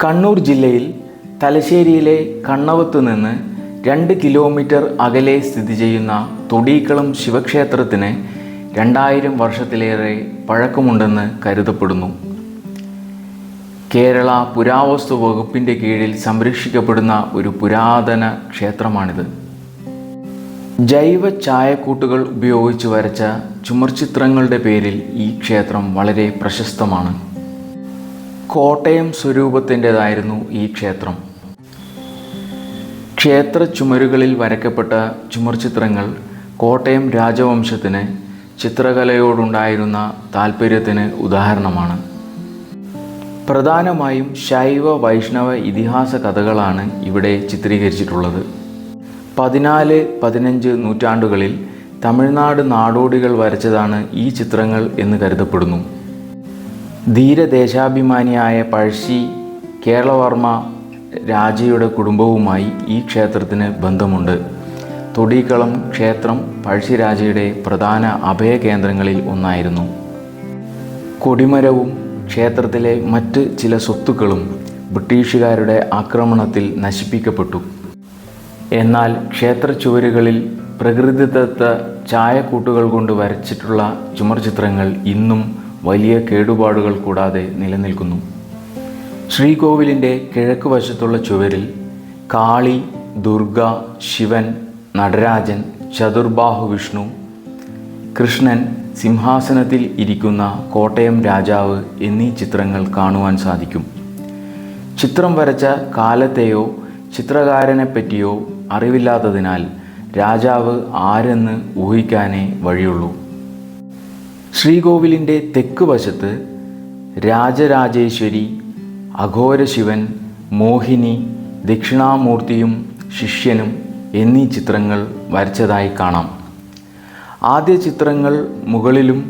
കണ്ണൂർ ജില്ലയിൽ തലശ്ശേരിയിലെ കണ്ണവത്ത് നിന്ന് 2 കിലോമീറ്റർ അകലെ സ്ഥിതി ചെയ്യുന്ന തൊടീക്കളം ശിവക്ഷേത്രത്തിന് 2000 വർഷത്തിലേറെ പഴക്കമുണ്ടെന്ന് കരുതപ്പെടുന്നു. കേരള പുരാവസ്തു വകുപ്പിൻ്റെ കീഴിൽ സംരക്ഷിക്കപ്പെടുന്ന ഒരു പുരാതന ക്ഷേത്രമാണിത്. ജൈവ ചായക്കൂട്ടുകൾ ഉപയോഗിച്ച് വരച്ച ചുമർചിത്രങ്ങളുടെ പേരിൽ ഈ ക്ഷേത്രം വളരെ പ്രശസ്തമാണ്. കോട്ടയം സ്വരൂപത്തിൻ്റെതായിരുന്നു ഈ ക്ഷേത്രം. ക്ഷേത്ര ചുമരുകളിൽ വരയ്ക്കപ്പെട്ട ചുമർചിത്രങ്ങൾ കോട്ടയം രാജവംശത്തിന് ചിത്രകലയോടുണ്ടായിരുന്ന താൽപ്പര്യത്തിന് ഉദാഹരണമാണ്. പ്രധാനമായും ശൈവ വൈഷ്ണവ ഇതിഹാസ കഥകളാണ് ഇവിടെ ചിത്രീകരിച്ചിട്ടുള്ളത്. 14-15 നൂറ്റാണ്ടുകളിൽ തമിഴ്നാട് നാടോടികൾ വരച്ചതാണ് ഈ ചിത്രങ്ങൾ എന്ന് കരുതപ്പെടുന്നു. ധീരദേശാഭിമാനിയായ പഴശ്ശി കേരളവർമ്മ രാജയുടെ കുടുംബവുമായി ഈ ക്ഷേത്രത്തിന് ബന്ധമുണ്ട്. തൊടീക്കളം ക്ഷേത്രം പഴശ്ശിരാജയുടെ പ്രധാന അഭയകേന്ദ്രങ്ങളിൽ ഒന്നായിരുന്നു. കൊടിമരവും ക്ഷേത്രത്തിലെ മറ്റ് ചില സ്വത്തുക്കളും ബ്രിട്ടീഷുകാരുടെ ആക്രമണത്തിൽ നശിപ്പിക്കപ്പെട്ടു. എന്നാൽ ക്ഷേത്ര ചുവരുകളിൽ പ്രകൃതിദത്ത ചായക്കൂട്ടുകൾ കൊണ്ട് വരച്ചിട്ടുള്ള ചുമർചിത്രങ്ങൾ ഇന്നും വലിയ കേടുപാടുകൾ കൂടാതെ നിലനിൽക്കുന്നു. ശ്രീകോവിലിൻ്റെ കിഴക്ക് വശത്തുള്ള ചുവരിൽ കാളി, ദുർഗ, ശിവൻ, നടരാജൻ, ചതുർബാഹു വിഷ്ണു, കൃഷ്ണൻ, സിംഹാസനത്തിൽ ഇരിക്കുന്ന കോട്ടയം രാജാവ് എന്നീ ചിത്രങ്ങൾ കാണുവാൻ സാധിക്കും. ചിത്രം വരച്ച കാലത്തെയോ ചിത്രകാരനെപ്പറ്റിയോ അറിവില്ലാത്തതിനാൽ രാജാവ് ആരെന്ന് ഊഹിക്കാനേ വഴിയുള്ളൂ. ശ്രീകോവിലിൻ്റെ തെക്ക് വശത്ത് രാജരാജേശ്വരി, അഘോരശിവൻ, മോഹിനി, ദക്ഷിണാമൂർത്തിയും ശിഷ്യനും എന്നീ ചിത്രങ്ങൾ വരച്ചതായി കാണാം. ആദ്യ ചിത്രങ്ങൾ മുകളിലും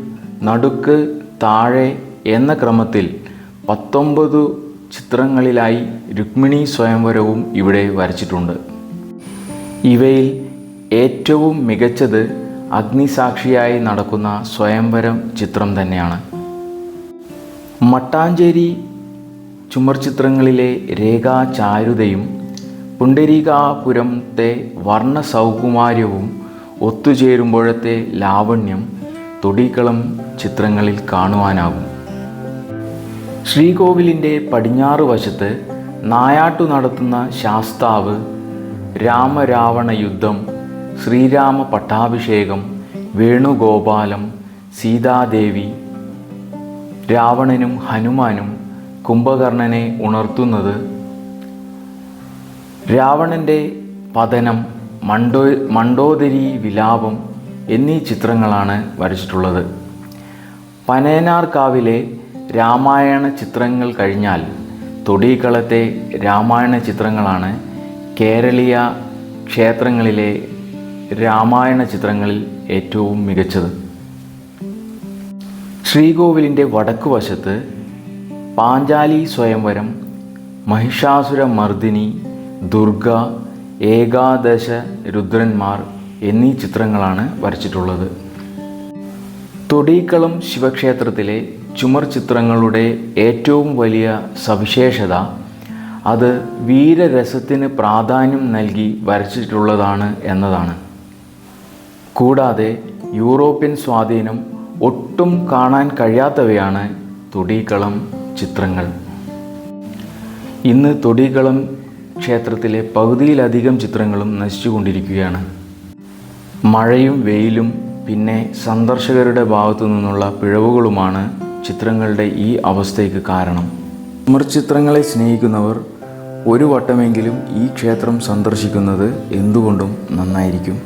നടുക്ക് താഴെ എന്ന ക്രമത്തിൽ 19 ചിത്രങ്ങളിലായി രുക്മിണി സ്വയംവരവും ഇവിടെ വരച്ചിട്ടുണ്ട്. ഇവയിൽ ഏറ്റവും മികച്ചത് അഗ്നിസാക്ഷിയായി നടക്കുന്ന സ്വയംവരം ചിത്രം തന്നെയാണ്. മട്ടാഞ്ചേരി ചുമർചിത്രങ്ങളിലെ രേഖാചാരുതയും പുണ്ടരീകാപുരത്തെ വർണ്ണസൗകുമാര്യവും ഒത്തുചേരുമ്പോഴത്തെ ലാവണ്യം തൊടീക്കളം ചിത്രങ്ങളിൽ കാണുവാനാകും. ശ്രീകോവിലിൻ്റെ പടിഞ്ഞാറ് വശത്ത് നായാട്ടു നടത്തുന്ന ശാസ്താവ്, രാമരാവണ യുദ്ധം, ശ്രീരാമ പട്ടാഭിഷേകം, വേണുഗോപാലം, സീതാദേവി, രാവണനും ഹനുമാനും കുംഭകർണനെ ഉണർത്തുന്നത്, രാവണൻ്റെ പതനം, മണ്ഡോദരി വിലാപം എന്നീ ചിത്രങ്ങളാണ് വരച്ചിട്ടുള്ളത്. പനയനാർക്കാവിലെ രാമായണ ചിത്രങ്ങൾ കഴിഞ്ഞാൽ തൊടീക്കളത്തെ രാമായണ ചിത്രങ്ങളാണ് കേരളീയ ക്ഷേത്രങ്ങളിലെ രാമായണ ചിത്രങ്ങളിൽ ഏറ്റവും മികച്ചത്. ശ്രീകോവിലിൻ്റെ വടക്ക് വശത്ത് പാഞ്ചാലി സ്വയംവരം, മഹിഷാസുരമർദിനി, ദുർഗ, ഏകാദശ രുദ്രന്മാർ എന്നീ ചിത്രങ്ങളാണ് വരച്ചിട്ടുള്ളത്. തൊടീക്കളം ശിവക്ഷേത്രത്തിലെ ചുമർ ചിത്രങ്ങളുടെ ഏറ്റവും വലിയ സവിശേഷത അത് വീരരസത്തിന് പ്രാധാന്യം നൽകി വരച്ചിട്ടുള്ളതാണ് എന്നതാണ്. കൂടാതെ യൂറോപ്യൻ സ്വാധീനം ഒട്ടും കാണാൻ കഴിയാത്തവയാണ് തൊടീക്കളം ചിത്രങ്ങൾ. ഇന്ന് തൊടീക്കളം ക്ഷേത്രത്തിലെ പകുതിയിലധികം ചിത്രങ്ങളും നശിച്ചുകൊണ്ടിരിക്കുകയാണ്. മഴയും വെയിലും പിന്നെ സന്ദർശകരുടെ ഭാഗത്തു നിന്നുള്ള പിഴവുകളുമാണ് ചിത്രങ്ങളുടെ ഈ അവസ്ഥയ്ക്ക് കാരണം. ചുമർചിത്രങ്ങളെ സ്നേഹിക്കുന്നവർ ഒരു വട്ടമെങ്കിലും ഈ ക്ഷേത്രം സന്ദർശിക്കുന്നത് എന്തുകൊണ്ടും നന്നായിരിക്കും.